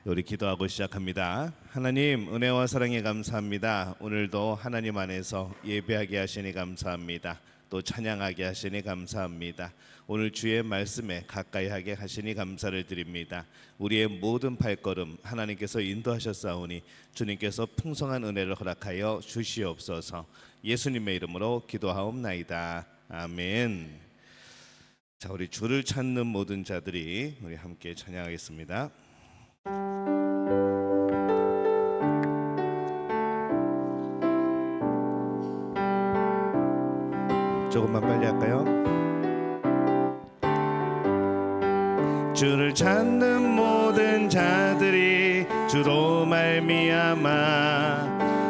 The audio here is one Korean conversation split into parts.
우리 기도하고 시작합니다. 하나님 은혜와 사랑에 감사합니다. 오늘도 하나님 안에서 예배하게 하시니 감사합니다. 또 찬양하게 하시니 감사합니다. 오늘 주의 말씀에 가까이 하게 하시니 감사를 드립니다. 우리의 모든 발걸음 하나님께서 인도하셨사오니 주님께서 풍성한 은혜를 허락하여 주시옵소서. 예수님의 이름으로 기도하옵나이다. 아멘. 자, 우리 주를 찾는 모든 자들이 우리 함께 찬양하겠습니다. 조금만 빨리 할까요? 주를 찾는 모든 자들이 주로 말미암아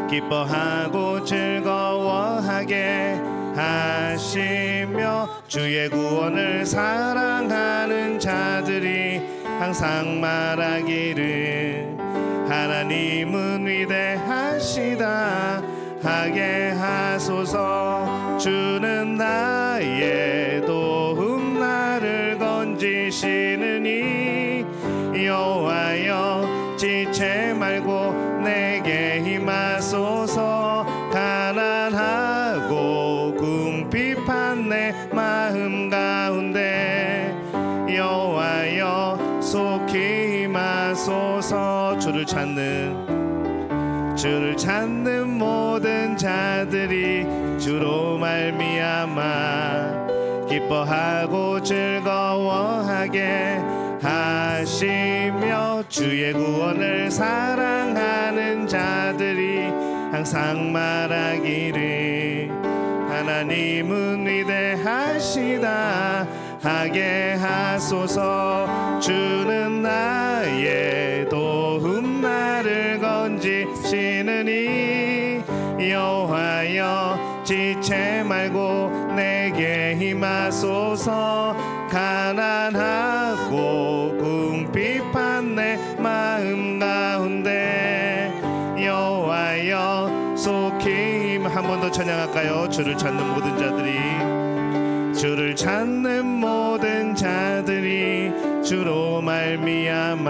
기뻐하고 즐거워하게 하시며 주의 구원을 사랑하는 자들이 항상 말하기를 하나님은 위대하시다 하게 하소서. 주는 나의 도움 나를 건지시느니 여호와여 지체 말고 내게 힘하소서. 가난하고 궁핍한 내 마음 가운데 여호와여 속히 힘하소서. 주를 찾는 모든 자들이 주로 말미암아 기뻐하고 즐거워하게 하시며 주의 구원을 사랑하는 자들이 항상 말하기를 하나님은 위대하시다 하게 하소서. 주는 나의 도움 나를 건지시느니 여호와여 지체 말고 내게 힘하소서. 가난하고 궁핍한 내 마음 가운데 여호와여 속히 한 번 더 찬양할까요? 주를 찾는 모든 자들이 주로 말미암아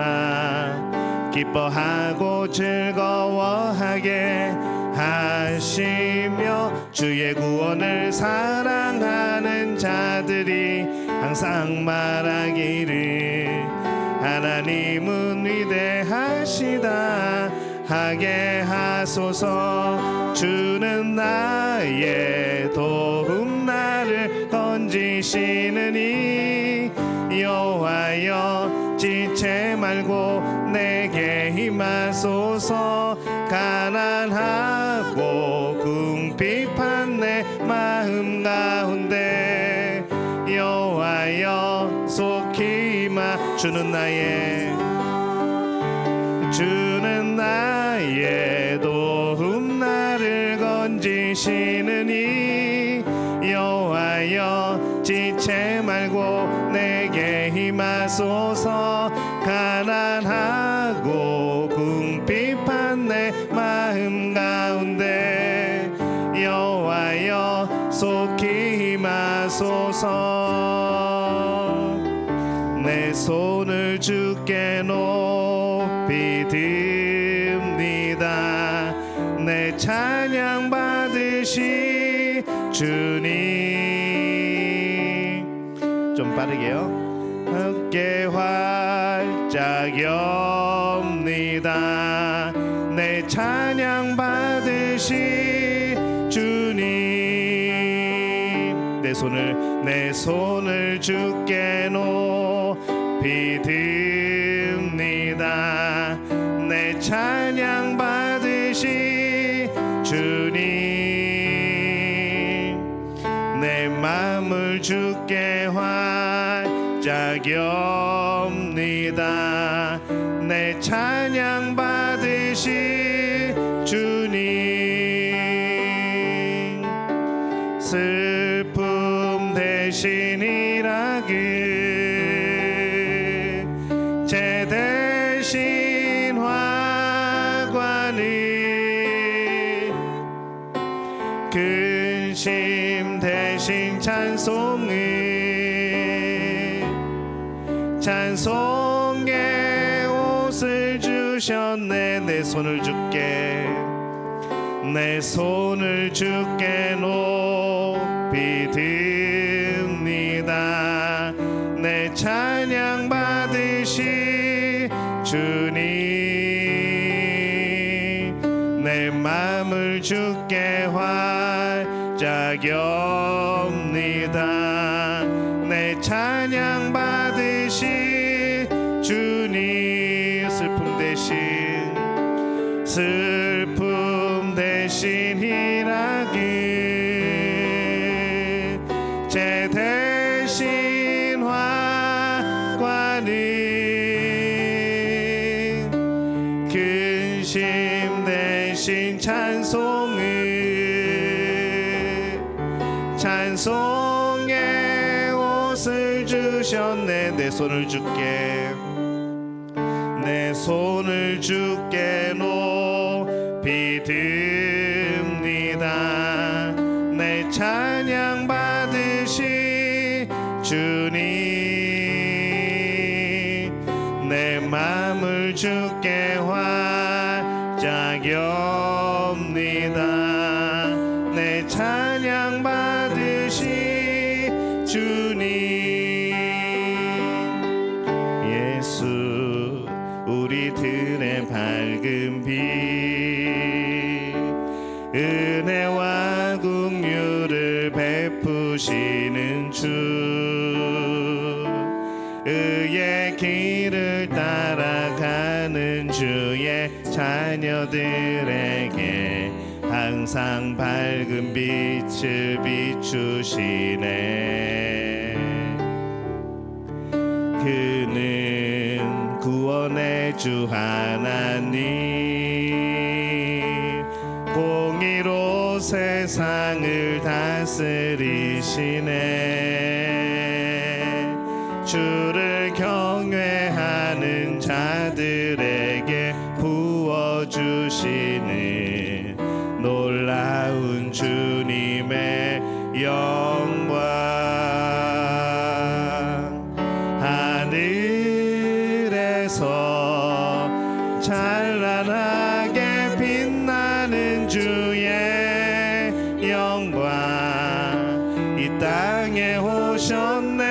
기뻐하고 즐거워하게 하시며 주의 구원을 사랑하는 자들이 항상 말하기를 하나님은 위대하시다 하게 하소서. 주는 나의 도움 나를 건지시느니 여호와여 지체 말고 내게 힘하소서. 가난하고 궁핍한 내 마음 가운데 여호와여 속히 힘하. 주는 나의 도움 나를 건지시느니 여호와여 지체 말고 내게 힘하소서. 가난하고 궁핍한 내 마음 가운데 여호와여 속히 힘하소서. 내 손을 주께 높이 듭니다. 내 찬양 받으시 주님. 좀 빠르게요. 함께 활짝 엽니다. 내 찬양 받으시 주님. 내 손을 주께 높이 듭니다. 내 찬양 받으시 주님. 내 마음을 주께 활짝 엽니다. 내 찬양 받으시 주님. 슬픔 대신이라 제 대신 화관을 근심 대신 찬송의 옷을 주 주셨네. 내 손을 주께, 내 손을 주께 높이 듭니다. 내 찬양 받으시 주님, 내 마음을 주께 활짝 엽니다. 내 찬양 받으시 주님, 슬픔 대신 희락을, 제 대신 화관을, 근심 대신 찬송의 옷을 주셨네. 내 손을 주께, 내 손을 주께 높이 듭니다. 내 찬양 받으시 주님, 내 마음을 주께 활짝 엽니다. 내 찬양 받으시 주님. 예수 우리들의 밝은 빛, 은혜와 긍휼을 베푸시는 주, 의의 길을 따라가는 주의 자녀들에게 항상 밝은 빛을 비추시네. 그는 구원의 주 하나님, 공의로 세상을 다스리시네. 주를 경외하는 자들에게 부어주시는 놀라운 주님의 영광. 하늘에서 찬란하게 빛나는 주의 영광, 이 땅에 오셨네.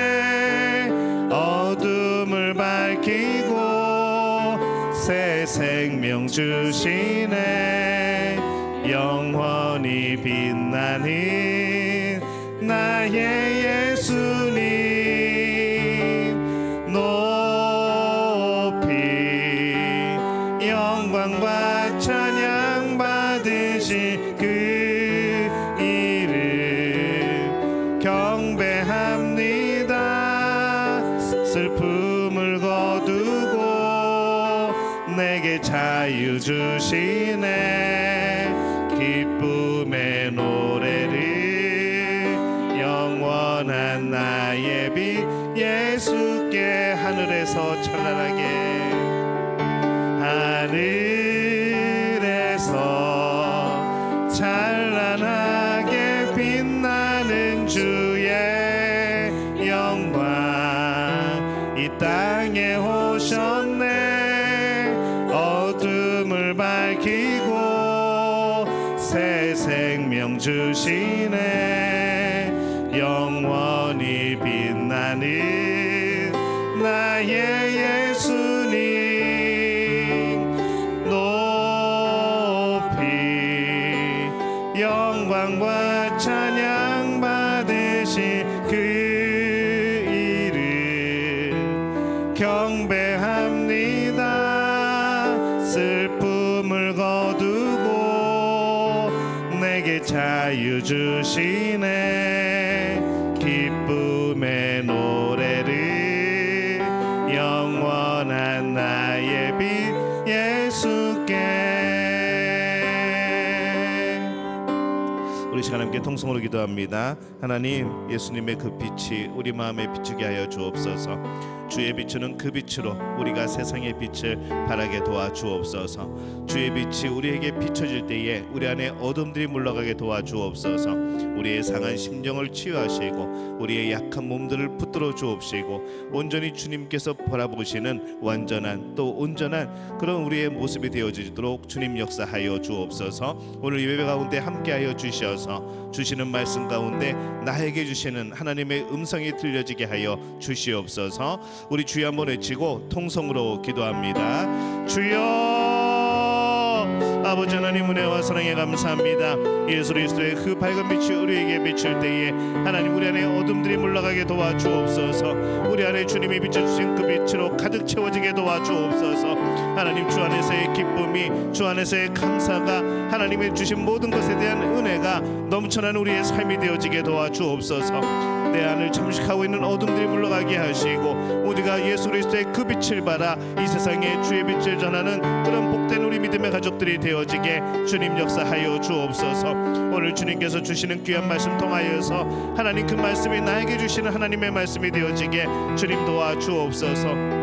어둠을 밝히고 새 생명 주시네. 영원히 빛나는 나의 예수님, 높이 영광과 찬양 받으시 그 이름 경배합니다. 슬픔을 거두고 내게 자유 주시네. 기쁨의 노래를 영원한 나의 빛 예수께 하늘에서 찬란하게, 하늘에서 찬란하게 빛나는 주의 영광, 이 땅에 오셨네. 어둠을 밝히고 새 생명 주시네. 영원히 빛나는 나의 예수님, 높이 영광과 찬양 받으시 그 이름 경배합니다. 슬픔을 거두고 내게 자유 주시네. 기쁨의 노래를 영원한 나의 빛 예수께. 우리 시간 함께 통성으로 기도합니다. 하나님, 예수님의 그 빛이 우리 마음에 비추게 하여 주옵소서. 주의 비추는 그 빛으로 우리가 세상의 빛을 발하게 도와주옵소서. 주의 빛이 우리에게 비춰질 때에 우리 안에 어둠들이 물러가게 도와주옵소서. 우리의 상한 심령을 치유하시고 우리의 약한 몸들을 붙들어 주옵시고 온전히 주님께서 바라보시는 완전한 또 온전한 그런 우리의 모습이 되어지도록 주님 역사하여 주옵소서. 오늘 예배 가운데 함께하여 주셔서 주시는 말씀 가운데 나에게 주시는 하나님의 음성이 들려지게 하여 주시옵소서. 우리 주여 한번 외치고 통성으로 기도합니다. 주여, 아버지 하나님 은혜와 사랑에 감사합니다. 예수 그리스도의 그 밝은 빛이 우리에게 비칠 때에 하나님 우리 안에 어둠들이 물러가게 도와주옵소서. 우리 안에 주님이 비춰주신 그 빛으로 가득 채워지게 도와주옵소서. 하나님 주 안에서의 기쁨이, 주 안에서의 감사가, 하나님의 주신 모든 것에 대한 은혜가 넘쳐난 우리의 삶이 되어지게 도와주옵소서. 내 안을 잠식하고 있는 어둠들이 물러가게 하시고 우리가 예수 그리스도의 그 빛을 받아 이 세상에 주의 빛을 전하는 그런 복된 우리 믿음의 가족들이 되어지게 주님 역사하여 주옵소서. 오늘 주님께서 주시는 귀한 말씀 통하여서 하나님 그 말씀이 나에게 주시는 하나님의 말씀이 되어지게 주님 도와주옵소서.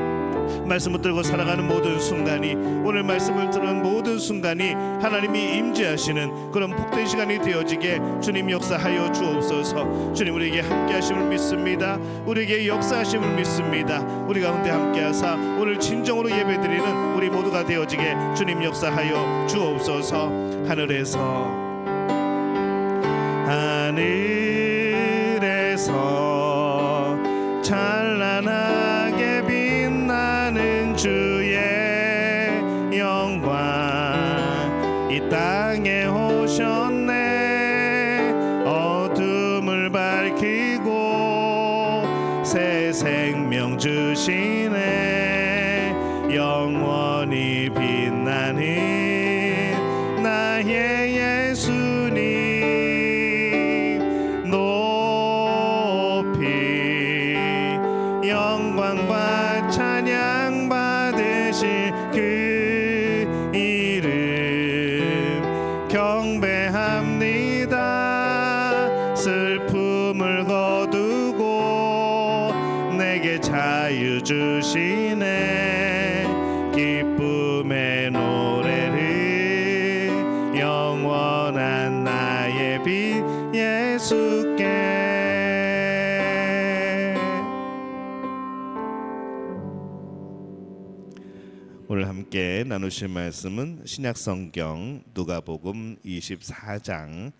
말씀을 들고 살아가는 모든 순간이, 오늘 말씀을 들은 모든 순간이 하나님이 임재하시는 그런 복된 시간이 되어지게 주님 역사하여 주옵소서. 주님 우리에게 함께하심을 믿습니다. 우리에게 역사하심을 믿습니다. 우리 가운데 함께하사 오늘 진정으로 예배드리는 우리 모두가 되어지게 주님 역사하여 주옵소서. 하늘에서 찬란하게 빛나는 주의 영광 이 땅에 오셨네. 어둠을 밝히고 새 생명 주시네. 영원히 빛나는 나의 예수님 높이 영광과 찬양 받으실 그 이름 경배합니다. 슬픔을 거두고 내게 자유 주시네. 기쁨의 노래를 영원한 나의 빛 예수께. 오늘 함께 나누실 말씀은 신약성경 누가복음 24장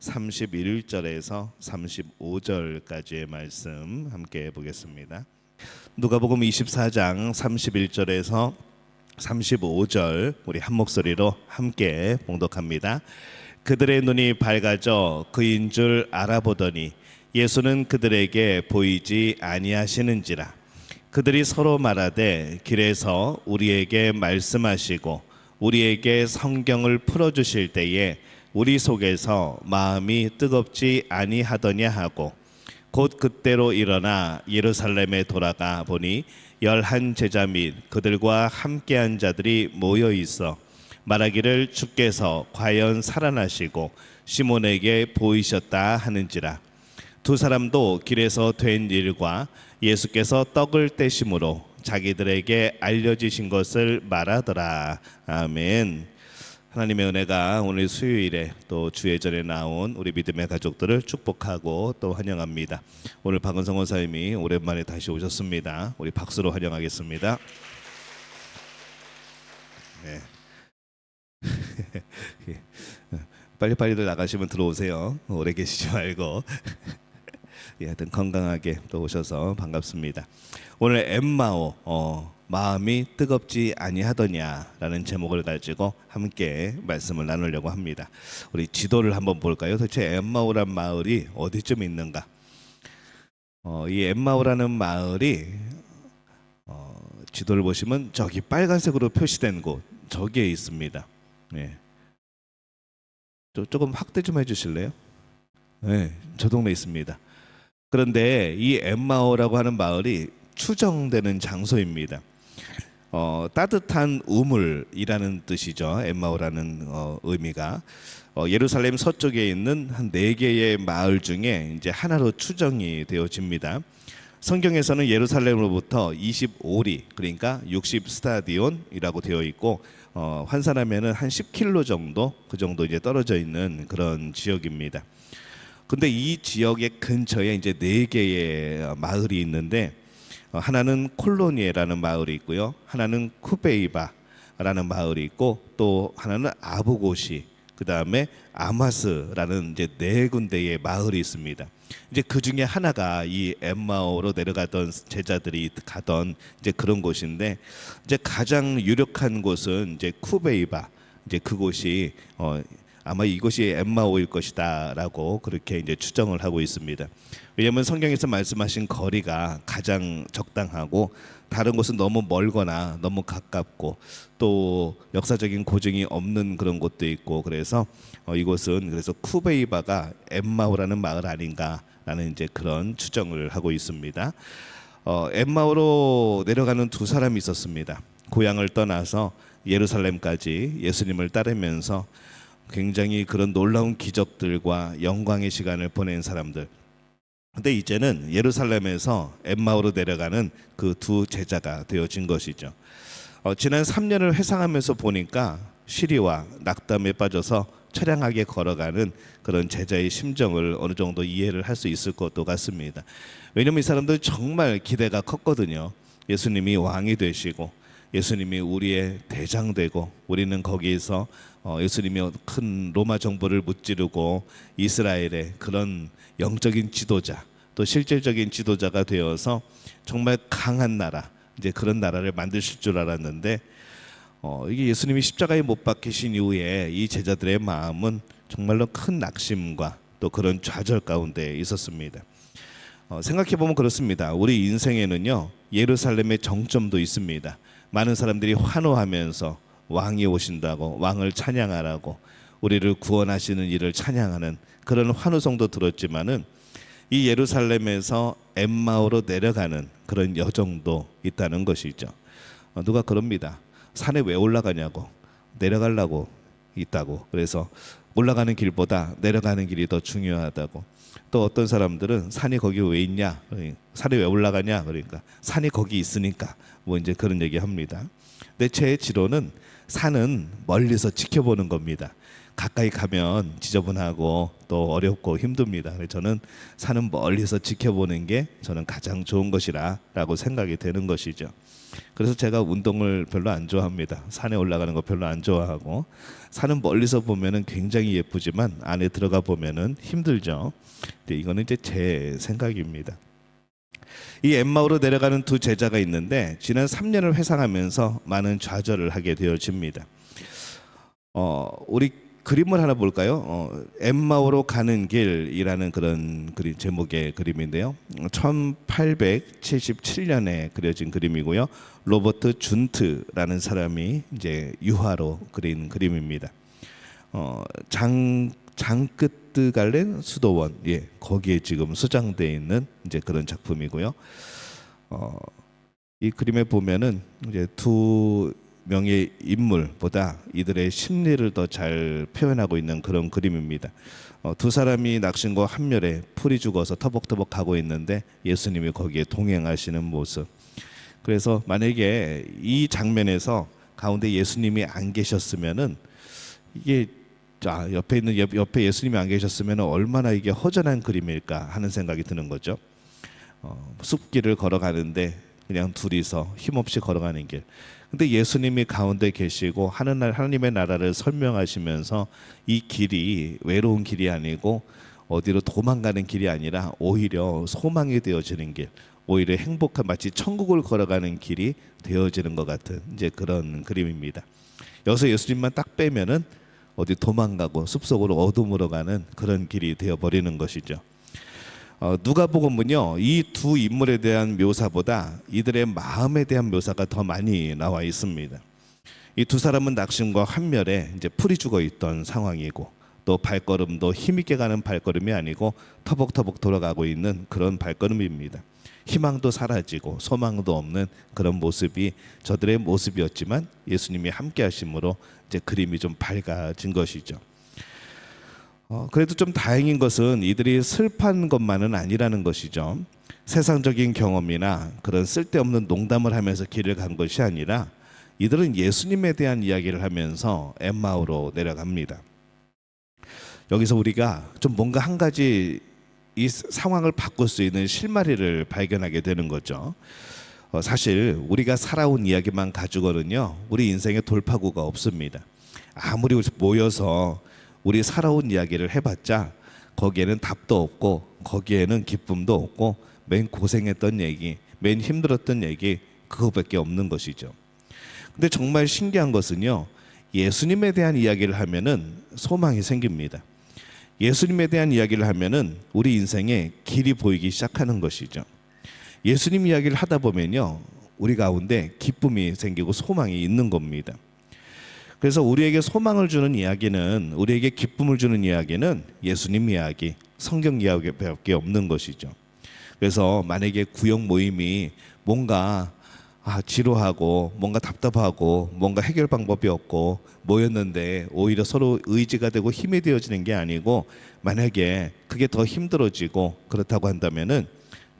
31절에서 35절까지의 말씀 함께 보겠습니다. 누가복음 24장 31절에서 35절 우리 한 목소리로 함께 봉독합니다. 그들의 눈이 밝아져 그인 줄 알아보더니 예수는 그들에게 보이지 아니하시는지라. 그들이 서로 말하되 길에서 우리에게 말씀하시고 우리에게 성경을 풀어주실 때에 우리 속에서 마음이 뜨겁지 아니하더냐 하고 곧 그때로 일어나 예루살렘에 돌아가 보니 11 제자 및 그들과 함께한 자들이 모여 있어 말하기를 주께서 과연 살아나시고 시몬에게 보이셨다 하는지라. 두 사람도 길에서 된 일과 예수께서 떡을 떼심으로 자기들에게 알려지신 것을 말하더라. 아멘. 하나님의 은혜가 오늘 수요일에 또 주예전에 나온 우리 믿음의 가족들을 축복하고 또 환영합니다. 오늘 박은성 원사님이 오랜만에 다시 오셨습니다. 우리 박수로 환영하겠습니다. 네. 빨리빨리들 나가시면 들어오세요. 오래 계시지 말고. 예, 하여튼 건강하게 또 오셔서 반갑습니다. 오늘 엠마오 마음이 뜨겁지 아니하더냐라는 제목을 가지고 함께 말씀을 나누려고 합니다. 우리 지도를 한번 볼까요? 도대체 엠마오란 마을이 어디쯤 있는가? 이 엠마오라는 마을이 지도를 보시면 저기 빨간색으로 표시된 곳 저기에 있습니다. 네. 조금 확대 좀 해주실래요? 네, 저 동네에 있습니다. 그런데 이 엠마오라고 하는 마을이 추정되는 장소입니다. 따뜻한 우물이라는 뜻이죠. 엠마오라는 의미가 예루살렘 서쪽에 있는 한 4개의 마을 중에 이제 하나로 추정이 되어집니다. 성경에서는 예루살렘으로부터 25리, 그러니까 60 스타디온이라고 되어 있고 환산하면은 한 10km 정도, 그 정도 이제 떨어져 있는 그런 지역입니다. 근데 이 지역의 근처에 이제 네 개의 마을이 있는데 하나는 콜로니에라는 마을이 있고요, 하나는 쿠베이바라는 마을이 있고, 또 하나는 아부고시, 그 다음에 아마스라는 이제 네 군데의 마을이 있습니다. 이제 그 중에 하나가 이 엠마오로 내려가던 제자들이 가던 이제 그런 곳인데, 이제 가장 유력한 곳은 이제 쿠베이바, 이제 그곳이 아마 이곳이 엠마오일 것이다라고 그렇게 이제 추정을 하고 있습니다. 왜냐하면 성경에서 말씀하신 거리가 가장 적당하고 다른 곳은 너무 멀거나 너무 가깝고 또 역사적인 고증이 없는 그런 곳도 있고, 그래서 이곳은 그래서 쿠베이바가 엠마오라는 마을 아닌가라는 이제 그런 추정을 하고 있습니다. 엠마오로 내려가는 두 사람이 있었습니다. 고향을 떠나서 예루살렘까지 예수님을 따르면서 굉장히 그런 놀라운 기적들과 영광의 시간을 보낸 사람들. 근데 이제는 예루살렘에서 엠마오로 내려가는 그 두 제자가 되어진 것이죠. 지난 3년을 회상하면서 보니까 시리와 낙담에 빠져서 처량하게 걸어가는 그런 제자의 심정을 어느 정도 이해를 할 수 있을 것도 같습니다. 왜냐하면 이 사람들 정말 기대가 컸거든요. 예수님이 왕이 되시고 예수님이 우리의 대장 되고 우리는 거기에서 예수님이 큰 로마 정부를 무찌르고 이스라엘의 그런 영적인 지도자, 또 실질적인 지도자가 되어서 정말 강한 나라, 이제 그런 나라를 만드실 줄 알았는데 이게 예수님이 십자가에 못 박히신 이후에 이 제자들의 마음은 정말로 큰 낙심과 또 그런 좌절 가운데 있었습니다. 생각해 보면 그렇습니다. 우리 인생에는요, 예루살렘의 정점도 있습니다. 많은 사람들이 환호하면서 왕이 오신다고, 왕을 찬양하라고, 우리를 구원하시는 이를 찬양하는 그런 환호성도 들었지만은 이 예루살렘에서 엠마오로 내려가는 그런 여정도 있다는 것이죠. 누가 그럽니다. 산에 왜 올라가냐고, 내려가려고 있다고. 그래서 올라가는 길보다 내려가는 길이 더 중요하다고. 또 어떤 사람들은 산이 거기 왜 있냐, 산에 왜 올라가냐, 그러니까 산이 거기 있으니까 뭐 이제 그런 얘기 합니다. 근데 제 지론은 산은 멀리서 지켜보는 겁니다. 가까이 가면 지저분하고 또 어렵고 힘듭니다. 그래서 저는 산은 멀리서 지켜보는 게 저는 가장 좋은 것이라고 생각이 되는 것이죠. 그래서 제가 운동을 별로 안 좋아합니다. 산에 올라가는 거 별로 안 좋아하고, 산은 멀리서 보면은 굉장히 예쁘지만 안에 들어가 보면은 힘들죠. 근데 이거는 이제 제 생각입니다. 이 엠마오로 내려가는 두 제자가 있는데 지난 3년을 회상하면서 많은 좌절을 하게 되어집니다. 우리 그림을 하나 볼까요? 엠마오로 가는 길이라는 그런 그림, 제목의 그림인데요. 1877년에 그려진 그림이고요. 로버트 준트라는 사람이 이제 유화로 그린 그림입니다. 장끄뜨갈렌 수도원, 예, 거기에 지금 수장되어 있는 이제 그런 작품이고요. 이 그림에 보면은 이제 두 명의 인물보다 이들의 심리를 더 잘 표현하고 있는 그런 그림입니다. 두 사람이 낙심과 함렬에 풀이 죽어서 터벅터벅 가고 있는데 예수님이 거기에 동행하시는 모습. 그래서 만약에 이 장면에서 가운데 예수님이 안 계셨으면은 이게 옆에 예수님이 안 계셨으면 얼마나 이게 허전한 그림일까 하는 생각이 드는 거죠. 숲길을 걸어가는데 그냥 둘이서 힘없이 걸어가는 길. 근데 예수님이 가운데 계시고 하나님의 나라를 설명하시면서 이 길이 외로운 길이 아니고 어디로 도망가는 길이 아니라 오히려 소망이 되어지는 길, 오히려 행복한, 마치 천국을 걸어가는 길이 되어지는 것 같은 이제 그런 그림입니다. 여기서 예수님만 딱 빼면은 어디 도망가고 숲속으로 어둠으로 가는 그런 길이 되어버리는 것이죠. 누가복음은요, 이 두 인물에 대한 묘사보다 이들의 마음에 대한 묘사가 더 많이 나와 있습니다. 이 두 사람은 낙심과 환멸에 이제 풀이 죽어 있던 상황이고, 또 발걸음도 힘있게 가는 발걸음이 아니고 터벅터벅 돌아가고 있는 그런 발걸음입니다. 희망도 사라지고 소망도 없는 그런 모습이 저들의 모습이었지만 예수님이 함께 하심으로 이제 그림이 좀 밝아진 것이죠. 그래도 좀 다행인 것은 이들이 슬픈 것만은 아니라는 것이죠. 세상적인 경험이나 그런 쓸데없는 농담을 하면서 길을 간 것이 아니라 이들은 예수님에 대한 이야기를 하면서 엠마오로 내려갑니다. 여기서 우리가 좀 뭔가 한 가지 이 상황을 바꿀 수 있는 실마리를 발견하게 되는 거죠. 사실 우리가 살아온 이야기만 가지고는요, 우리 인생에 돌파구가 없습니다. 아무리 모여서 우리 살아온 이야기를 해봤자 거기에는 답도 없고 거기에는 기쁨도 없고 맨 고생했던 얘기, 맨 힘들었던 얘기, 그거밖에 없는 것이죠. 근데 정말 신기한 것은요, 예수님에 대한 이야기를 하면은 소망이 생깁니다. 예수님에 대한 이야기를 하면은 우리 인생에 길이 보이기 시작하는 것이죠. 예수님 이야기를 하다 보면요, 우리 가운데 기쁨이 생기고 소망이 있는 겁니다. 그래서 우리에게 소망을 주는 이야기는, 우리에게 기쁨을 주는 이야기는 예수님 이야기, 성경 이야기밖에 없는 것이죠. 그래서 만약에 구역 모임이 뭔가 지루하고 뭔가 답답하고 뭔가 해결 방법이 없고 모였는데 오히려 서로 의지가 되고 힘이 되어지는 게 아니고, 만약에 그게 더 힘들어지고 그렇다고 한다면은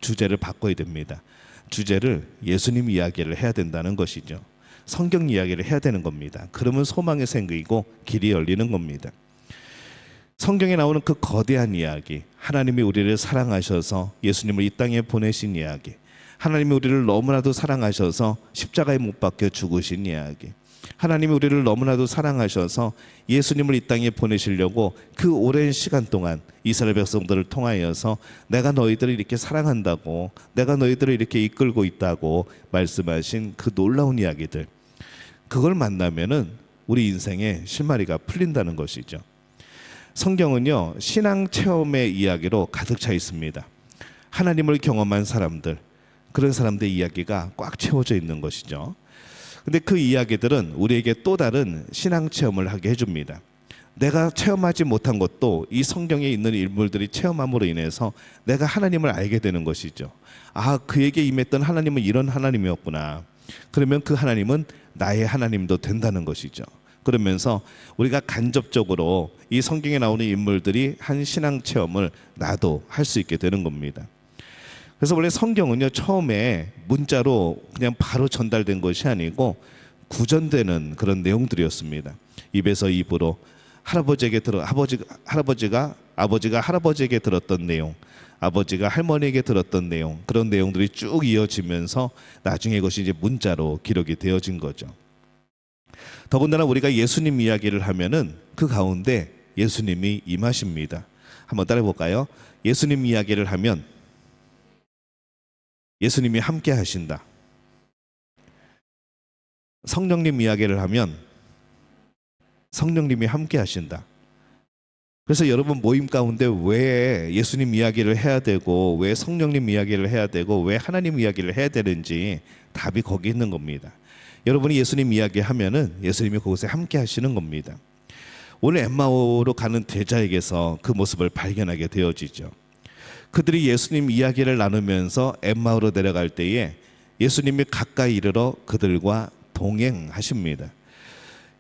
주제를 바꿔야 됩니다. 주제를 예수님 이야기를 해야 된다는 것이죠. 성경 이야기를 해야 되는 겁니다. 그러면 소망이 생기고 길이 열리는 겁니다. 성경에 나오는 그 거대한 이야기, 하나님이 우리를 사랑하셔서 예수님을 이 땅에 보내신 이야기, 하나님이 우리를 너무나도 사랑하셔서 십자가에 못 박혀 죽으신 이야기, 하나님이 우리를 너무나도 사랑하셔서 예수님을 이 땅에 보내시려고 그 오랜 시간 동안 이스라엘 백성들을 통하여서 내가 너희들을 이렇게 사랑한다고, 내가 너희들을 이렇게 이끌고 있다고 말씀하신 그 놀라운 이야기들, 그걸 만나면은 우리 인생의 실마리가 풀린다는 것이죠. 성경은요, 신앙 체험의 이야기로 가득 차 있습니다. 하나님을 경험한 사람들, 그런 사람들의 이야기가 꽉 채워져 있는 것이죠. 근데 그 이야기들은 우리에게 또 다른 신앙 체험을 하게 해줍니다. 내가 체험하지 못한 것도 이 성경에 있는 인물들이 체험함으로 인해서 내가 하나님을 알게 되는 것이죠. 그에게 임했던 하나님은 이런 하나님이었구나. 그러면 그 하나님은 나의 하나님도 된다는 것이죠. 그러면서 우리가 간접적으로 이 성경에 나오는 인물들이 한 신앙 체험을 나도 할 수 있게 되는 겁니다. 그래서 원래 성경은요, 처음에 문자로 그냥 바로 전달된 것이 아니고 구전되는 그런 내용들이었습니다. 입에서 입으로 아버지가 할아버지에게 들었던 내용, 아버지가 할머니에게 들었던 내용, 그런 내용들이 쭉 이어지면서 나중에 그것이 이제 문자로 기록이 되어진 거죠. 더군다나 우리가 예수님 이야기를 하면은 그 가운데 예수님이 임하십니다. 한번 따라해 볼까요? 예수님 이야기를 하면 예수님이 함께 하신다. 성령님 이야기를 하면 성령님이 함께 하신다. 그래서 여러분 모임 가운데 왜 예수님 이야기를 해야 되고, 왜 성령님 이야기를 해야 되고, 왜 하나님 이야기를 해야 되는지 답이 거기 있는 겁니다. 여러분이 예수님 이야기하면은 예수님이 그곳에 함께 하시는 겁니다. 오늘 엠마오로 가는 제자에게서 그 모습을 발견하게 되어지죠. 그들이 예수님 이야기를 나누면서 엠마오로 내려갈 때에 예수님이 가까이 이르러 그들과 동행하십니다.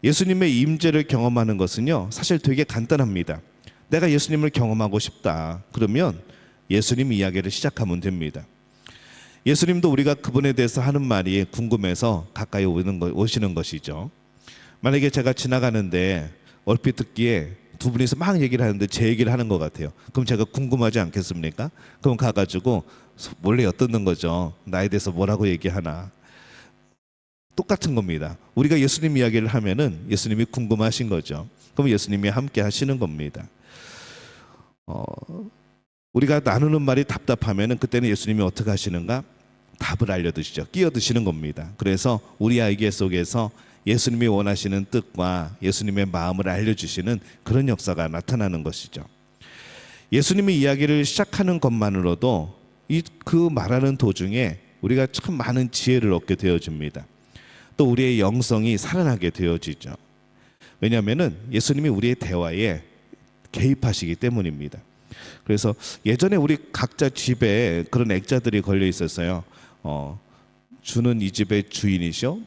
예수님의 임재를 경험하는 것은요, 사실 되게 간단합니다. 내가 예수님을 경험하고 싶다. 그러면 예수님 이야기를 시작하면 됩니다. 예수님도 우리가 그분에 대해서 하는 말이 궁금해서 가까이 오시는 것이죠. 만약에 제가 지나가는데 얼핏 듣기에 두 분이서 막 얘기를 하는데 제 얘기를 하는 것 같아요. 그럼 제가 궁금하지 않겠습니까? 그럼 가가지고 몰래 엿듣는 거죠. 나에 대해서 뭐라고 얘기하나. 똑같은 겁니다. 우리가 예수님 이야기를 하면은 예수님이 궁금하신 거죠. 그럼 예수님이 함께 하시는 겁니다. 우리가 나누는 말이 답답하면은 그때는 예수님이 어떻게 하시는가? 답을 알려드시죠. 끼어드시는 겁니다. 그래서 우리 아이계 속에서 예수님이 원하시는 뜻과 예수님의 마음을 알려주시는 그런 역사가 나타나는 것이죠. 예수님의 이야기를 시작하는 것만으로도 그 말하는 도중에 우리가 참 많은 지혜를 얻게 되어집니다. 또 우리의 영성이 살아나게 되어지죠. 왜냐하면은 예수님이 우리의 대화에 개입하시기 때문입니다. 그래서 예전에 우리 각자 집에 그런 액자들이 걸려 있었어요. 주는 이 집의 주인이시오,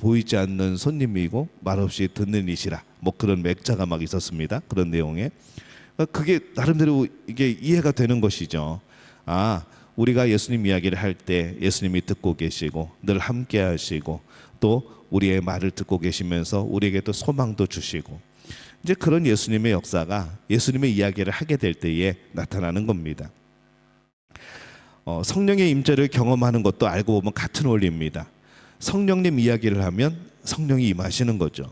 보이지 않는 손님이고 말없이 듣는 이시라, 뭐 그런 액자가 막 있었습니다. 그런 내용에 그게 나름대로 이게 이해가 되는 것이죠. 아, 우리가 예수님 이야기를 할 때 예수님이 듣고 계시고 늘 함께 하시고 또 우리의 말을 듣고 계시면서 우리에게 또 소망도 주시고, 이제 그런 예수님의 역사가 예수님의 이야기를 하게 될 때에 나타나는 겁니다. 성령의 임재를 경험하는 것도 알고 보면 같은 원리입니다. 성령님 이야기를 하면 성령이 임하시는 거죠.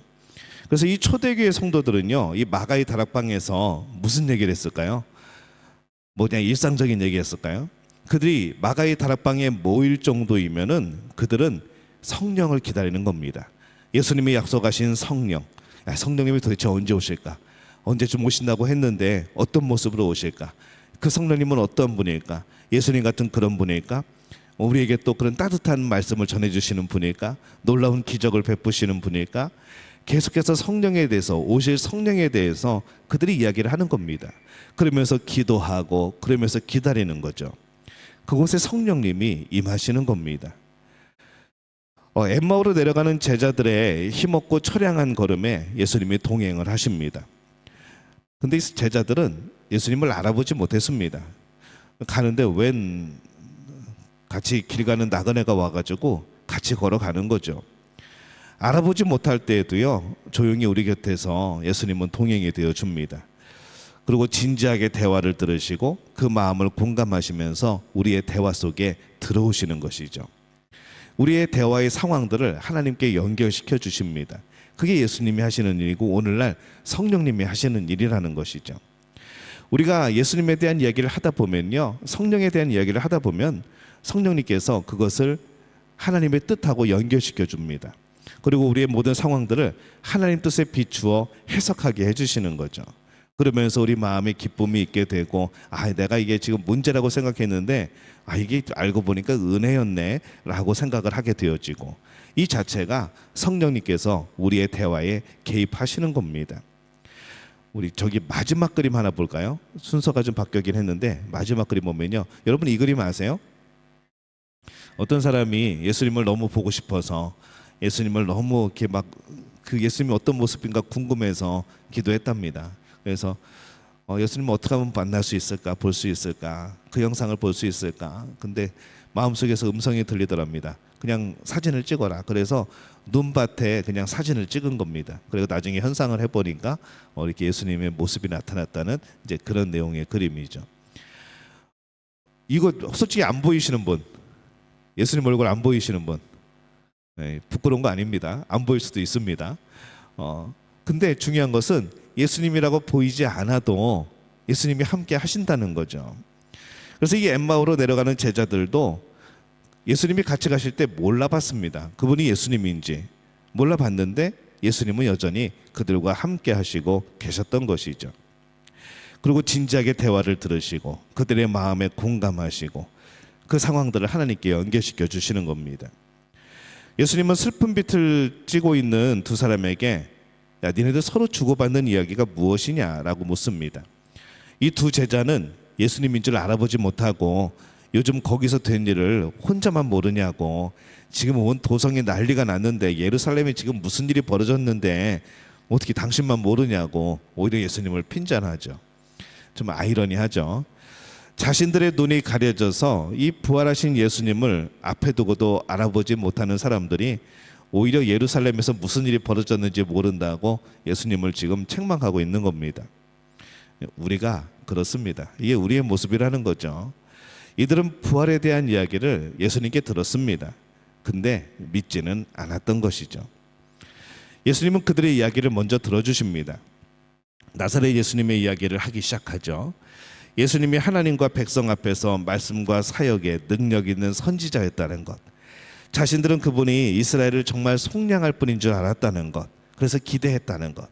그래서 이 초대교회 성도들은요, 이 마가의 다락방에서 무슨 얘기를 했을까요? 뭐 그냥 일상적인 얘기했을까요? 그들이 마가의 다락방에 모일 정도이면은 그들은 성령을 기다리는 겁니다. 예수님이 약속하신 성령, 성령님이 도대체 언제 오실까? 언제쯤 오신다고 했는데 어떤 모습으로 오실까? 그 성령님은 어떤 분일까? 예수님 같은 그런 분일까? 우리에게 또 그런 따뜻한 말씀을 전해주시는 분일까? 놀라운 기적을 베푸시는 분일까? 계속해서 성령에 대해서, 오실 성령에 대해서 그들이 이야기를 하는 겁니다. 그러면서 기도하고 그러면서 기다리는 거죠. 그곳에 성령님이 임하시는 겁니다. 엠마오로 내려가는 제자들의 힘없고 처량한 걸음에 예수님이 동행을 하십니다. 근데 이 제자들은 예수님을 알아보지 못했습니다. 가는데 웬 같이 길 가는 나그네가 와가지고 같이 걸어가는 거죠. 알아보지 못할 때에도요, 조용히 우리 곁에서 예수님은 동행이 되어 줍니다. 그리고 진지하게 대화를 들으시고 그 마음을 공감하시면서 우리의 대화 속에 들어오시는 것이죠. 우리의 대화의 상황들을 하나님께 연결시켜 주십니다. 그게 예수님이 하시는 일이고 오늘날 성령님이 하시는 일이라는 것이죠. 우리가 예수님에 대한 이야기를 하다 보면요, 성령에 대한 이야기를 하다 보면 성령님께서 그것을 하나님의 뜻하고 연결시켜 줍니다. 그리고 우리의 모든 상황들을 하나님 뜻에 비추어 해석하게 해주시는 거죠. 그러면서 우리 마음에 기쁨이 있게 되고, 내가 이게 지금 문제라고 생각했는데 이게 알고 보니까 은혜였네 라고 생각을 하게 되어지고, 이 자체가 성령님께서 우리의 대화에 개입하시는 겁니다. 우리 저기 마지막 그림 하나 볼까요? 순서가 좀 바뀌긴 했는데 마지막 그림 보면요, 여러분 이 그림 아세요? 어떤 사람이 예수님을 너무 보고 싶어서, 예수님을 너무 이렇게 막 그 예수님이 어떤 모습인가 궁금해서 기도했답니다. 그래서 예수님 어떻게 하면 만날 수 있을까, 볼 수 있을까, 그 영상을 볼 수 있을까. 근데 마음속에서 음성이 들리더랍니다. 그냥 사진을 찍어라. 그래서 눈밭에 그냥 사진을 찍은 겁니다. 그리고 나중에 현상을 해보니까 이렇게 예수님의 모습이 나타났다는 이제 그런 내용의 그림이죠. 이거 솔직히 안 보이시는 분, 예수님 얼굴 안 보이시는 분, 부끄러운 거 아닙니다. 안 보일 수도 있습니다. 근데 중요한 것은 예수님이라고 보이지 않아도 예수님이 함께 하신다는 거죠. 그래서 이 엠마오로 내려가는 제자들도 예수님이 같이 가실 때 몰라봤습니다. 그분이 예수님인지 몰라봤는데 예수님은 여전히 그들과 함께 하시고 계셨던 것이죠. 그리고 진지하게 대화를 들으시고 그들의 마음에 공감하시고 그 상황들을 하나님께 연결시켜 주시는 겁니다. 예수님은 슬픈 빛을 찌고 있는 두 사람에게 니네들 서로 주고받는 이야기가 무엇이냐라고 묻습니다. 이 두 제자는 예수님인 줄 알아보지 못하고 요즘 거기서 된 일을 혼자만 모르냐고, 지금 온 도성이 난리가 났는데 예루살렘에 지금 무슨 일이 벌어졌는데 어떻게 당신만 모르냐고 오히려 예수님을 핀잔하죠. 좀 아이러니하죠. 자신들의 눈이 가려져서 이 부활하신 예수님을 앞에 두고도 알아보지 못하는 사람들이 오히려 예루살렘에서 무슨 일이 벌어졌는지 모른다고 예수님을 지금 책망하고 있는 겁니다. 우리가 그렇습니다. 이게 우리의 모습이라는 거죠. 이들은 부활에 대한 이야기를 예수님께 들었습니다. 근데 믿지는 않았던 것이죠. 예수님은 그들의 이야기를 먼저 들어주십니다. 나사렛 예수님의 이야기를 하기 시작하죠. 예수님이 하나님과 백성 앞에서 말씀과 사역에 능력 있는 선지자였다는 것, 자신들은 그분이 이스라엘을 정말 속량할 분인 줄 알았다는 것, 그래서 기대했다는 것.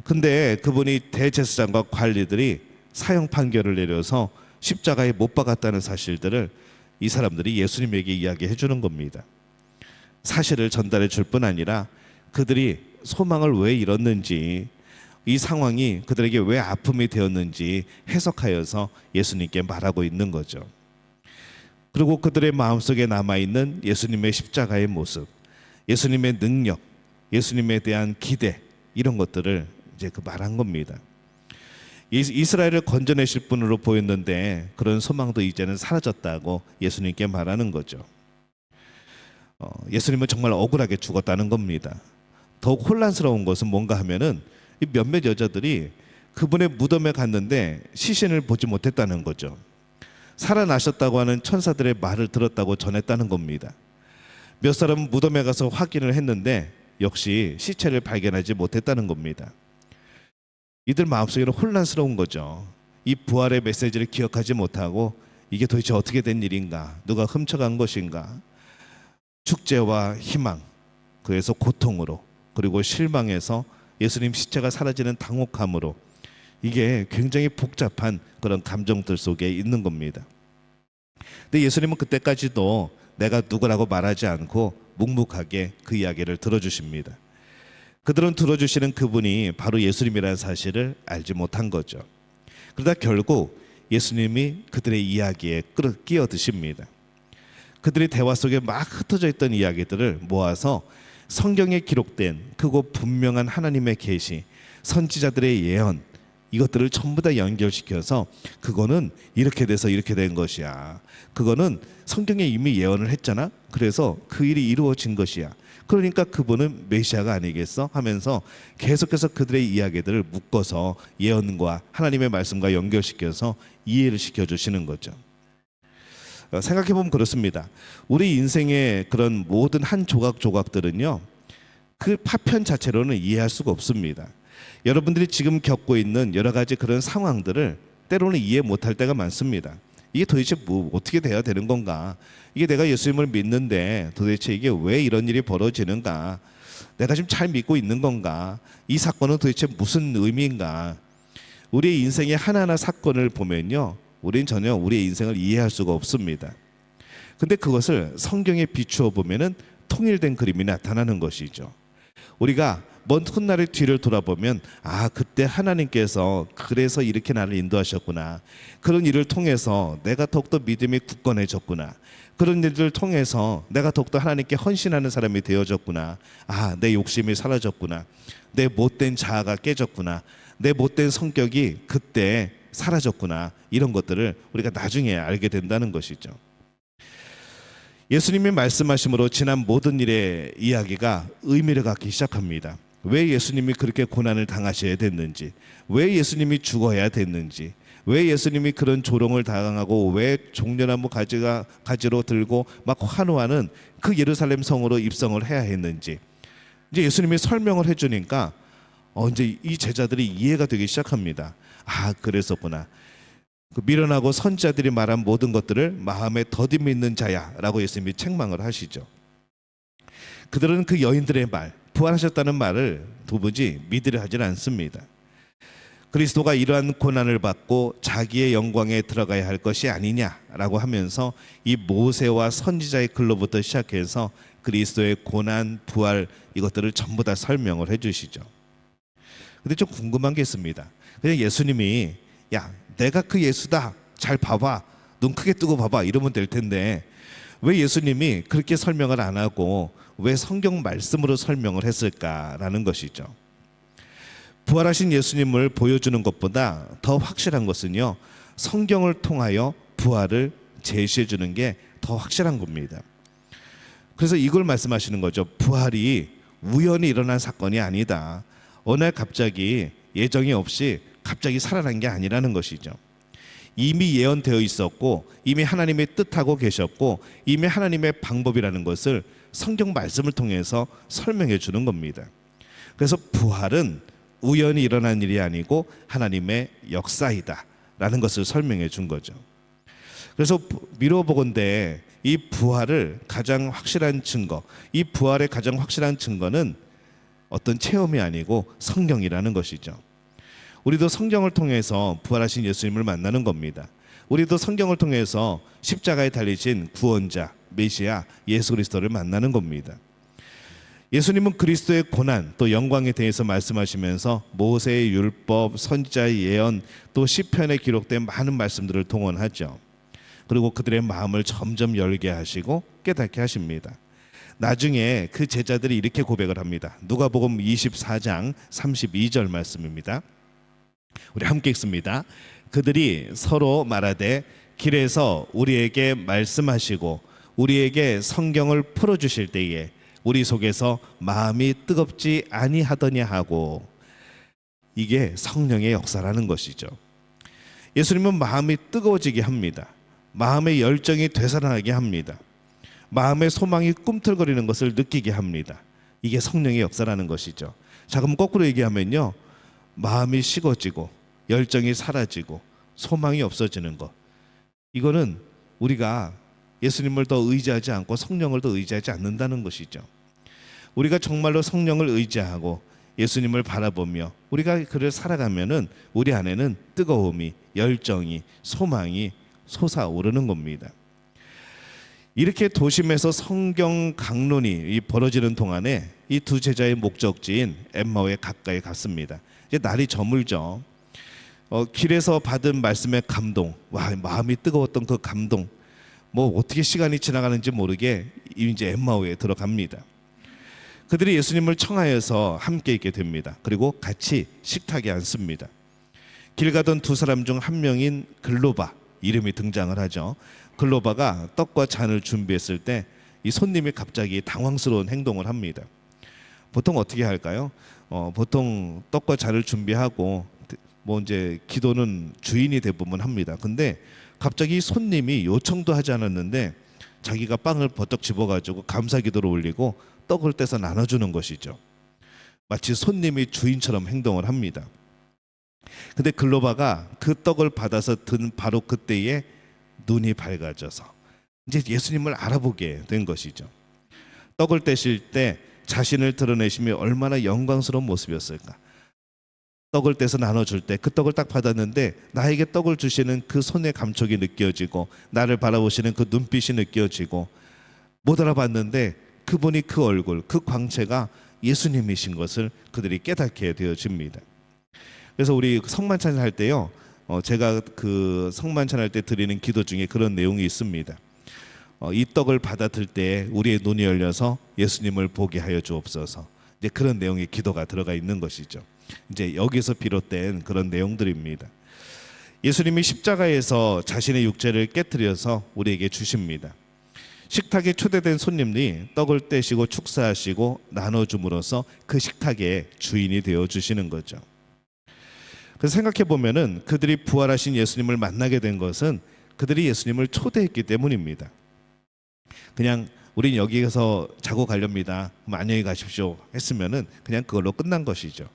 근데 그분이 대제사장과 관리들이 사형 판결을 내려서 십자가에 못 박았다는 사실들을 이 사람들이 예수님에게 이야기해 주는 겁니다. 사실을 전달해 줄 뿐 아니라 그들이 소망을 왜 잃었는지, 이 상황이 그들에게 왜 아픔이 되었는지 해석하여서 예수님께 말하고 있는 거죠. 그리고 그들의 마음속에 남아있는 예수님의 십자가의 모습, 예수님의 능력, 예수님에 대한 기대, 이런 것들을 이제 말한 겁니다. 이스라엘을 건져내실 분으로 보였는데 그런 소망도 이제는 사라졌다고 예수님께 말하는 거죠. 예수님은 정말 억울하게 죽었다는 겁니다. 더욱 혼란스러운 것은 뭔가 하면은 이 몇몇 여자들이 그분의 무덤에 갔는데 시신을 보지 못했다는 거죠. 살아나셨다고 하는 천사들의 말을 들었다고 전했다는 겁니다. 몇 사람은 무덤에 가서 확인을 했는데 역시 시체를 발견하지 못했다는 겁니다. 이들 마음속에는 혼란스러운 거죠. 이 부활의 메시지를 기억하지 못하고 이게 도대체 어떻게 된 일인가, 누가 훔쳐간 것인가, 축제와 희망, 그래서 고통으로, 그리고 실망해서 예수님 시체가 사라지는 당혹함으로, 이게 굉장히 복잡한 그런 감정들 속에 있는 겁니다. 근데 예수님은 그때까지도 내가 누구라고 말하지 않고 묵묵하게 그 이야기를 들어주십니다. 그들은 들어주시는 그분이 바로 예수님이라는 사실을 알지 못한 거죠. 그러다 결국 예수님이 그들의 이야기에 끼어드십니다. 그들의 대화 속에 막 흩어져 있던 이야기들을 모아서 성경에 기록된 크고 분명한 하나님의 계시, 선지자들의 예언, 이것들을 전부 다 연결시켜서 그거는 이렇게 돼서 이렇게 된 것이야, 그거는 성경에 이미 예언을 했잖아, 그래서 그 일이 이루어진 것이야, 그러니까 그분은 메시아가 아니겠어 하면서 계속해서 그들의 이야기들을 묶어서 예언과 하나님의 말씀과 연결시켜서 이해를 시켜주시는 거죠. 생각해보면 그렇습니다. 우리 인생의 그런 모든 한 조각조각들은요, 그 파편 자체로는 이해할 수가 없습니다. 여러분들이 지금 겪고 있는 여러 가지 그런 상황들을 때로는 이해 못할 때가 많습니다. 이게 도대체 어떻게 돼야 되는 건가? 이게 내가 예수님을 믿는데 도대체 이게 왜 이런 일이 벌어지는가? 내가 지금 잘 믿고 있는 건가? 이 사건은 도대체 무슨 의미인가? 우리의 인생의 하나하나 사건을 보면요, 우리는 전혀 우리의 인생을 이해할 수가 없습니다. 근데 그것을 성경에 비추어 보면은 통일된 그림이 나타나는 것이죠. 우리가 먼 훗날의 뒤를 돌아보면, 아, 그때 하나님께서 그래서 이렇게 나를 인도하셨구나, 그런 일을 통해서 내가 더욱더 믿음이 굳건해졌구나, 그런 일들을 통해서 내가 더욱더 하나님께 헌신하는 사람이 되어졌구나, 아, 내 욕심이 사라졌구나, 내 못된 자아가 깨졌구나, 내 못된 성격이 그때 사라졌구나, 이런 것들을 우리가 나중에 알게 된다는 것이죠. 예수님이 말씀하심으로 지난 모든 일의 이야기가 의미를 갖기 시작합니다. 왜 예수님이 그렇게 고난을 당하셔야 됐는지, 왜 예수님이 죽어야 됐는지, 왜 예수님이 그런 조롱을 당하고 왜 종려나무 가지로 들고 막 환호하는 그 예루살렘 성으로 입성을 해야 했는지, 이제 예수님이 설명을 해주니까 이제 이 제자들이 이해가 되기 시작합니다. 아, 그랬었구나. 그 미련하고 선지자들이 말한 모든 것들을 마음에 더디 믿는 자야라고 예수님이 책망을 하시죠. 그들은 그 여인들의 말, 부활하셨다는 말을 도무지 믿으려 하질 않습니다. 그리스도가 이러한 고난을 받고 자기의 영광에 들어가야 할 것이 아니냐라고 하면서 이 모세와 선지자의 글로부터 시작해서 그리스도의 고난, 부활, 이것들을 전부 다 설명을 해주시죠. 근데 좀 궁금한 게 있습니다. 그냥 예수님이, 야, 내가 그 예수다, 잘 봐봐, 눈 크게 뜨고 봐봐, 이러면 될 텐데 왜 예수님이 그렇게 설명을 안 하고 왜 성경 말씀으로 설명을 했을까라는 것이죠. 부활하신 예수님을 보여주는 것보다 더 확실한 것은요, 성경을 통하여 부활을 제시해 주는 게 더 확실한 겁니다. 그래서 이걸 말씀하시는 거죠. 부활이 우연히 일어난 사건이 아니다. 어느 날 갑자기 예정이 없이 갑자기 살아난 게 아니라는 것이죠. 이미 예언되어 있었고, 이미 하나님의 뜻하고 계셨고, 이미 하나님의 방법이라는 것을 성경 말씀을 통해서 설명해 주는 겁니다. 그래서 부활은 우연히 일어난 일이 아니고 하나님의 역사이다 라는 것을 설명해 준 거죠. 그래서 미뤄보건대 이 부활을 가장 확실한 증거, 이 부활의 가장 확실한 증거는 어떤 체험이 아니고 성경이라는 것이죠. 우리도 성경을 통해서 부활하신 예수님을 만나는 겁니다. 우리도 성경을 통해서 십자가에 달리신 구원자, 메시아, 예수 그리스도를 만나는 겁니다. 예수님은 그리스도의 고난 또 영광에 대해서 말씀하시면서 모세의 율법, 선지자의 예언, 또 시편에 기록된 많은 말씀들을 동원하죠. 그리고 그들의 마음을 점점 열게 하시고 깨닫게 하십니다. 나중에 그 제자들이 이렇게 고백을 합니다. 누가복음 24장 32절 말씀입니다. 우리 함께 읽습니다. 그들이 서로 말하되 길에서 우리에게 말씀하시고 우리에게 성경을 풀어주실 때에 우리 속에서 마음이 뜨겁지 아니하더냐 하고. 이게 성령의 역사라는 것이죠. 예수님은 마음이 뜨거워지게 합니다. 마음의 열정이 되살아나게 합니다. 마음의 소망이 꿈틀거리는 것을 느끼게 합니다. 이게 성령의 역사라는 것이죠. 자, 그럼 거꾸로 얘기하면요, 마음이 식어지고 열정이 사라지고 소망이 없어지는 것, 이거는 우리가 예수님을 더 의지하지 않고 성령을 더 의지하지 않는다는 것이죠. 우리가 정말로 성령을 의지하고 예수님을 바라보며 우리가 그를 살아가면은 우리 안에는 뜨거움이, 열정이, 소망이 솟아오르는 겁니다. 이렇게 도심에서 성경 강론이 벌어지는 동안에 이 두 제자의 목적지인 엠마오에 가까이 갔습니다. 이제 날이 저물죠. 길에서 받은 말씀의 감동, 와, 마음이 뜨거웠던 그 감동, 뭐 어떻게 시간이 지나가는지 모르게 이제 엠마오에 들어갑니다. 그들이 예수님을 청하여서 함께 있게 됩니다. 그리고 같이 식탁에 앉습니다. 길 가던 두 사람 중 한 명인 글로바, 이름이 등장을 하죠. 글로바가 떡과 잔을 준비했을 때 이 손님이 갑자기 당황스러운 행동을 합니다. 보통 어떻게 할까요? 보통 떡과 잔을 준비하고 뭐 이제 기도는 주인이 대부분 합니다. 근데 갑자기 손님이 요청도 하지 않았는데 자기가 빵을 버떡 집어가지고 감사 기도를 올리고 떡을 떼서 나눠주는 것이죠. 마치 손님이 주인처럼 행동을 합니다. 근데 글로바가 그 떡을 받아서 든 바로 그때에 눈이 밝아져서 이제 예수님을 알아보게 된 것이죠. 떡을 떼실 때 자신을 드러내시며 얼마나 영광스러운 모습이었을까. 떡을 떼서 나눠줄 때 그 떡을 딱 받았는데 나에게 떡을 주시는 그 손의 감촉이 느껴지고 나를 바라보시는 그 눈빛이 느껴지고 못 알아봤는데 그분이 그 얼굴, 그 광채가 예수님이신 것을 그들이 깨닫게 되어집니다. 그래서 우리 성만찬 할 때요, 제가 그 성만찬 할 때 드리는 기도 중에 그런 내용이 있습니다. 이 떡을 받아들 때 우리의 눈이 열려서 예수님을 보게 하여 주옵소서. 이제 그런 내용의 기도가 들어가 있는 것이죠. 이제 여기서 비롯된 그런 내용들입니다. 예수님이 십자가에서 자신의 육체를 깨뜨려서 우리에게 주십니다. 식탁에 초대된 손님이 떡을 떼시고 축사하시고 나눠줌으로써 그 식탁의 주인이 되어 주시는 거죠. 그래서 생각해 보면은 그들이 부활하신 예수님을 만나게 된 것은 그들이 예수님을 초대했기 때문입니다. 그냥 우린 여기에서 자고 가렵니다, 안녕히 가십시오 했으면은 그냥 그걸로 끝난 것이죠.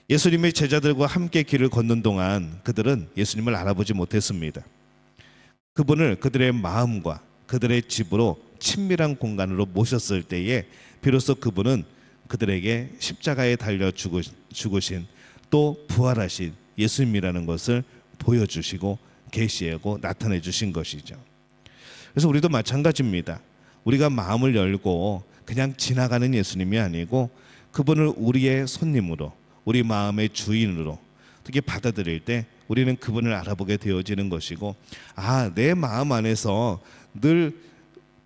예수님의 제자들과 함께 길을 걷는 동안 그들은 예수님을 알아보지 못했습니다. 그분을 그들의 마음과 그들의 집으로 친밀한 공간으로 모셨을 때에 비로소 그분은 그들에게 십자가에 달려 죽으신 또 부활하신 예수님이라는 것을 보여주시고 계시하고 나타내 주신 것이죠. 그래서 우리도 마찬가지입니다. 우리가 마음을 열고 그냥 지나가는 예수님이 아니고 그분을 우리의 손님으로, 우리 마음의 주인으로 어떻게 받아들일 때 우리는 그분을 알아보게 되어지는 것이고, 아, 내 마음 안에서 늘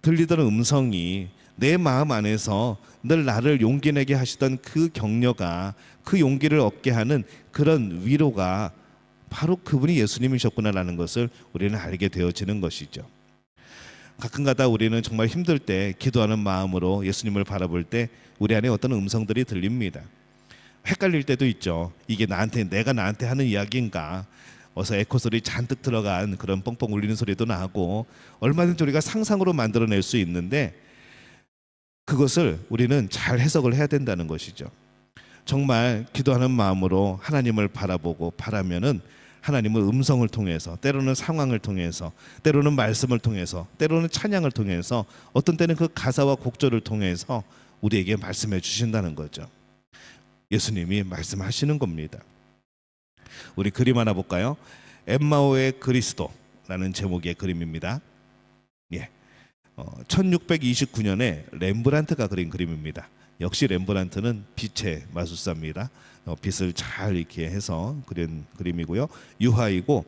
들리던 음성이, 내 마음 안에서 늘 나를 용기 내게 하시던 그 격려가, 그 용기를 얻게 하는 그런 위로가 바로 그분이 예수님이셨구나라는 것을 우리는 알게 되어지는 것이죠. 가끔가다 우리는 정말 힘들 때 기도하는 마음으로 예수님을 바라볼 때 우리 안에 어떤 음성들이 들립니다. 헷갈릴 때도 있죠. 이게 내가 나한테 하는 이야기인가? 어서 에코 소리 잔뜩 들어간 그런 뻥뻥 울리는 소리도 나고, 얼마든지 우리가 상상으로 만들어낼 수 있는데 그것을 우리는 잘 해석을 해야 된다는 것이죠. 정말 기도하는 마음으로 하나님을 바라보고 바라면은 하나님은 음성을 통해서, 때로는 상황을 통해서, 때로는 말씀을 통해서, 때로는 찬양을 통해서, 어떤 때는 그 가사와 곡조를 통해서 우리에게 말씀해 주신다는 거죠. 예수님이 말씀하시는 겁니다. 우리 그림 하나 볼까요? 엠마오의 그리스도라는 제목의 그림입니다. 예, 1629년에 렘브란트가 그린 그림입니다. 역시 렘브란트는 빛의 마술사입니다. 빛을 잘 이렇게 해서 그린 그림이고요. 유화이고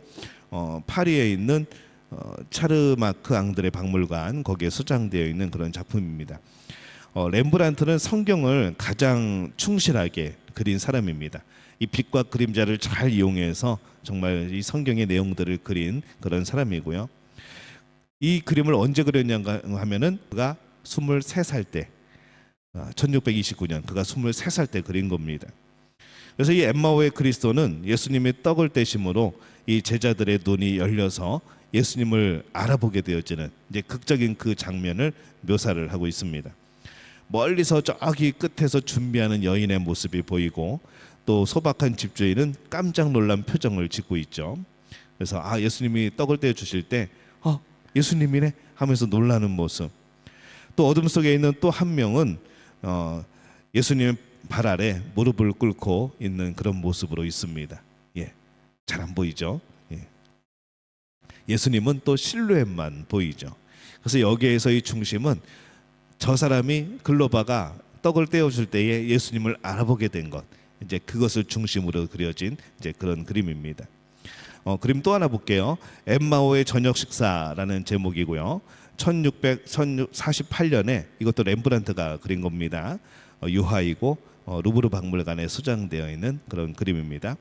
파리에 있는 차르마크 앙드레 박물관, 거기에 소장되어 있는 그런 작품입니다. 렘브란트는 성경을 가장 충실하게 그린 사람입니다. 이 빛과 그림자를 잘 이용해서 정말 이 성경의 내용들을 그린 그런 사람이고요. 이 그림을 언제 그렸냐가 하면은 그가 23살 때 1629년 그가 23살 때 그린 겁니다. 그래서 이 엠마오의 그리스도는 예수님의 떡을 떼심으로 이 제자들의 눈이 열려서 예수님을 알아보게 되어지는 이제 극적인 그 장면을 묘사를 하고 있습니다. 멀리서 저기 끝에서 준비하는 여인의 모습이 보이고 또 소박한 집주인은 깜짝 놀란 표정을 짓고 있죠. 그래서 예수님이 떡을 떼어 주실 때 예수님이네 하면서 놀라는 모습. 또 어둠 속에 있는 또 한 명은 예수님의 발 아래 무릎을 꿇고 있는 그런 모습으로 있습니다. 잘 안 보이죠? 예수님은 또 실루엣만 보이죠. 그래서 여기에서의 중심은 저 사람이 글로바가 떡을 떼어줄 때에 예수님을 알아보게 된 것, 이제 그것을 중심으로 그려진 이제 그런 그림입니다. 그림 또 하나 볼게요. 엠마오의 저녁 식사라는 제목이고요. 1648년에 이것도 렘브란트가 그린 겁니다. 유화이고 루브르 박물관에 소장되어 있는 그런 그림입니다.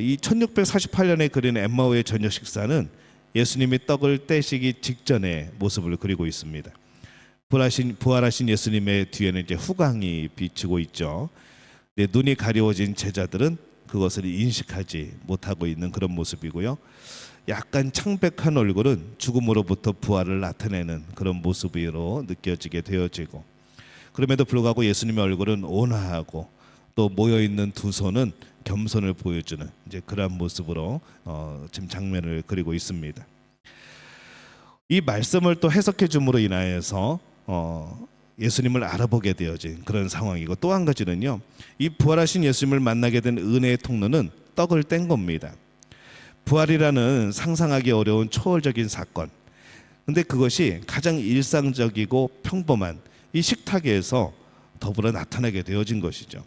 이 1648년에 그린 엠마오의 저녁 식사는 예수님이 떡을 떼시기 직전의 모습을 그리고 있습니다. 부활하신 예수님의 뒤에는 이제 후광이 비치고 있죠. 눈이 가려워진 제자들은 그것을 인식하지 못하고 있는 그런 모습이고요. 약간 창백한 얼굴은 죽음으로부터 부활을 나타내는 그런 모습으로 느껴지게 되어지고, 그럼에도 불구하고 예수님의 얼굴은 온화하고 또 모여 있는 두 손은 겸손을 보여주는 이제 그러한 모습으로 지금 장면을 그리고 있습니다. 이 말씀을 또 해석해 줌으로 인하여서 예수님을 알아보게 되어진 그런 상황이고, 또 한 가지는요, 이 부활하신 예수님을 만나게 된 은혜의 통로는 떡을 뗀 겁니다. 부활이라는 상상하기 어려운 초월적인 사건, 근데 그것이 가장 일상적이고 평범한 이 식탁에서 더불어 나타나게 되어진 것이죠.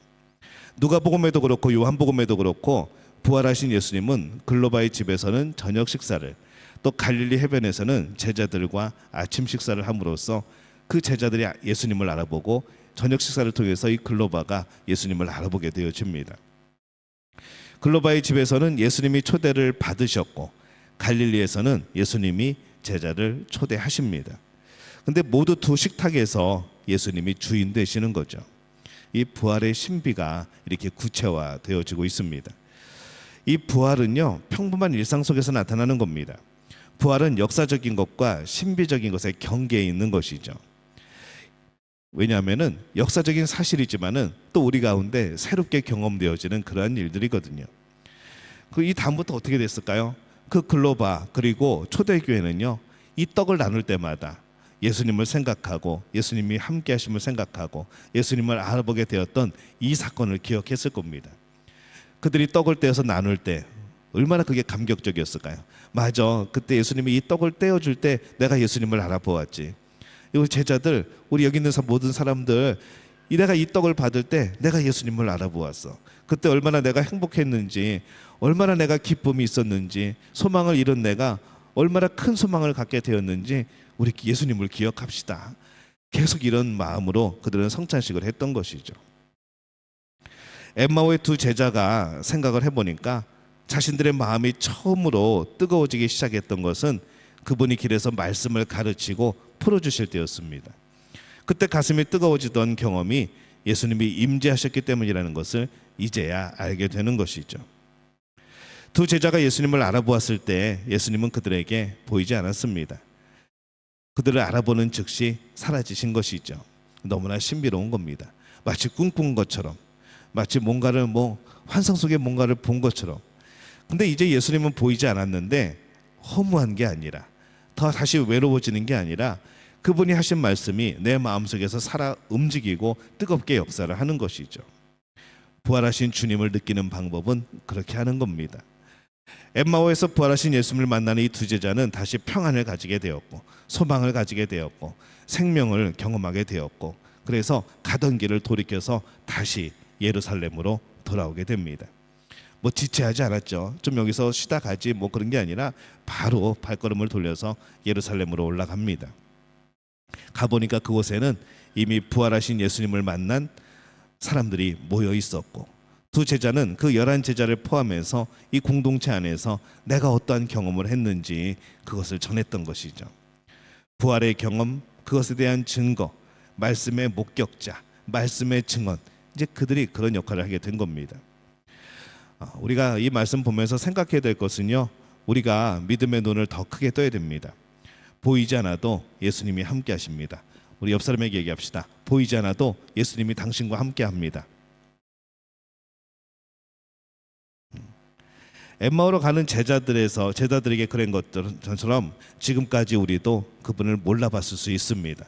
누가복음에도 그렇고 요한복음에도 그렇고 부활하신 예수님은 글로바의 집에서는 저녁 식사를, 또 갈릴리 해변에서는 제자들과 아침 식사를 함으로써 그 제자들이 예수님을 알아보고 저녁 식사를 통해서 이 글로바가 예수님을 알아보게 되어집니다. 글로바의 집에서는 예수님이 초대를 받으셨고 갈릴리에서는 예수님이 제자를 초대하십니다. 근데 모두 두 식탁에서 예수님이 주인 되시는 거죠. 이 부활의 신비가 이렇게 구체화되어지고 있습니다. 이 부활은요, 평범한 일상 속에서 나타나는 겁니다. 부활은 역사적인 것과 신비적인 것의 경계에 있는 것이죠. 왜냐하면은 역사적인 사실이지만은 또 우리 가운데 새롭게 경험되어지는 그러한 일들이거든요. 이 다음부터 어떻게 됐을까요? 그 글로바 그리고 초대교회는요, 이 떡을 나눌 때마다 예수님을 생각하고 예수님이 함께 하심을 생각하고 예수님을 알아보게 되었던 이 사건을 기억했을 겁니다. 그들이 떡을 떼어서 나눌 때 얼마나 그게 감격적이었을까요? 맞아, 그때 예수님이 이 떡을 떼어줄 때 내가 예수님을 알아보았지. 우리 제자들, 우리 여기 있는 모든 사람들, 내가 이 떡을 받을 때 내가 예수님을 알아보았어. 그때 얼마나 내가 행복했는지, 얼마나 내가 기쁨이 있었는지, 소망을 잃은 내가 얼마나 큰 소망을 갖게 되었는지 우리 예수님을 기억합시다. 계속 이런 마음으로 그들은 성찬식을 했던 것이죠. 엠마오의 두 제자가 생각을 해보니까 자신들의 마음이 처음으로 뜨거워지기 시작했던 것은 그분이 길에서 말씀을 가르치고 풀어주실 때였습니다. 그때 가슴이 뜨거워지던 경험이 예수님이 임재하셨기 때문이라는 것을 이제야 알게 되는 것이죠. 두 제자가 예수님을 알아보았을 때 예수님은 그들에게 보이지 않았습니다. 그들을 알아보는 즉시 사라지신 것이죠. 너무나 신비로운 겁니다. 마치 꿈꾼 것처럼, 마치 뭔가를 환상 속에 뭔가를 본 것처럼. 근데 이제 예수님은 보이지 않았는데 허무한 게 아니라, 더 다시 외로워지는 게 아니라 그분이 하신 말씀이 내 마음속에서 살아 움직이고 뜨겁게 역사를 하는 것이죠. 부활하신 주님을 느끼는 방법은 그렇게 하는 겁니다. 엠마오에서 부활하신 예수님을 만나는 이 두 제자는 다시 평안을 가지게 되었고 소망을 가지게 되었고 생명을 경험하게 되었고, 그래서 가던 길을 돌이켜서 다시 예루살렘으로 돌아오게 됩니다. 지체하지 않았죠. 좀 여기서 쉬다 가지 그런 게 아니라 바로 발걸음을 돌려서 예루살렘으로 올라갑니다. 가보니까 그곳에는 이미 부활하신 예수님을 만난 사람들이 모여 있었고, 두 제자는 그 11제자를 포함해서 이 공동체 안에서 내가 어떠한 경험을 했는지 그것을 전했던 것이죠. 부활의 경험, 그것에 대한 증거, 말씀의 목격자, 말씀의 증언, 이제 그들이 그런 역할을 하게 된 겁니다. 우리가 이 말씀 보면서 생각해야 될 것은요, 우리가 믿음의 눈을 더 크게 떠야 됩니다. 보이지 않아도 예수님이 함께 하십니다. 우리 옆 사람에게 얘기합시다. 보이지 않아도 예수님이 당신과 함께 합니다. 엠마오로 가는 제자들에게 그런 것처럼 지금까지 우리도 그분을 몰라봤을 수 있습니다.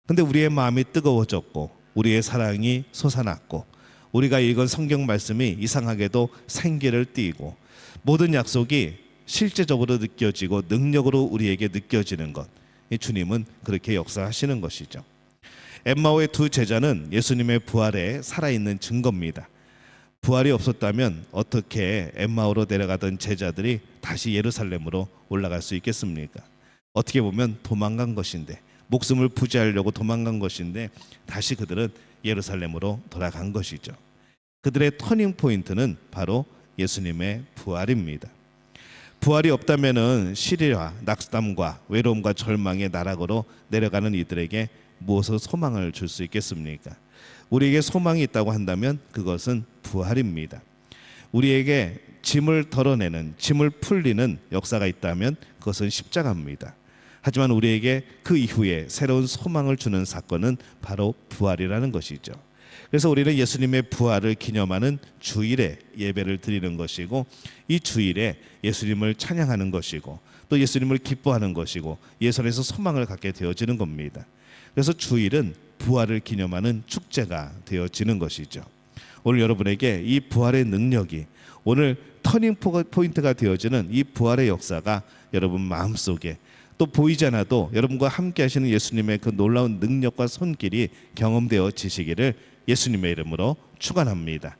근데 우리의 마음이 뜨거워졌고 우리의 사랑이 솟아났고 우리가 읽은 성경 말씀이 이상하게도 생기를 띠고 모든 약속이 실제적으로 느껴지고 능력으로 우리에게 느껴지는 것, 이 주님은 그렇게 역사하시는 것이죠. 엠마오의 두 제자는 예수님의 부활에 살아있는 증거입니다. 부활이 없었다면 어떻게 엠마오로 내려가던 제자들이 다시 예루살렘으로 올라갈 수 있겠습니까? 어떻게 보면 도망간 것인데, 목숨을 부지하려고 도망간 것인데 다시 그들은 예루살렘으로 돌아간 것이죠. 그들의 터닝 포인트는 바로 예수님의 부활입니다. 부활이 없다면은 시리와 낙담과 외로움과 절망의 나락으로 내려가는 이들에게 무엇을 소망을 줄 수 있겠습니까? 우리에게 소망이 있다고 한다면 그것은 부활입니다. 우리에게 짐을 덜어내는, 짐을 풀리는 역사가 있다면 그것은 십자가입니다. 하지만 우리에게 그 이후에 새로운 소망을 주는 사건은 바로 부활이라는 것이죠. 그래서 우리는 예수님의 부활을 기념하는 주일에 예배를 드리는 것이고, 이 주일에 예수님을 찬양하는 것이고 또 예수님을 기뻐하는 것이고 예선에서 소망을 갖게 되어지는 겁니다. 그래서 주일은 부활을 기념하는 축제가 되어지는 것이죠. 오늘 여러분에게 이 부활의 능력이, 오늘 터닝 포인트가 되어지는 이 부활의 역사가 여러분 마음속에, 또 보이지 않아도 여러분과 함께 하시는 예수님의 그 놀라운 능력과 손길이 경험되어지시기를 예수님의 이름으로 축원합니다.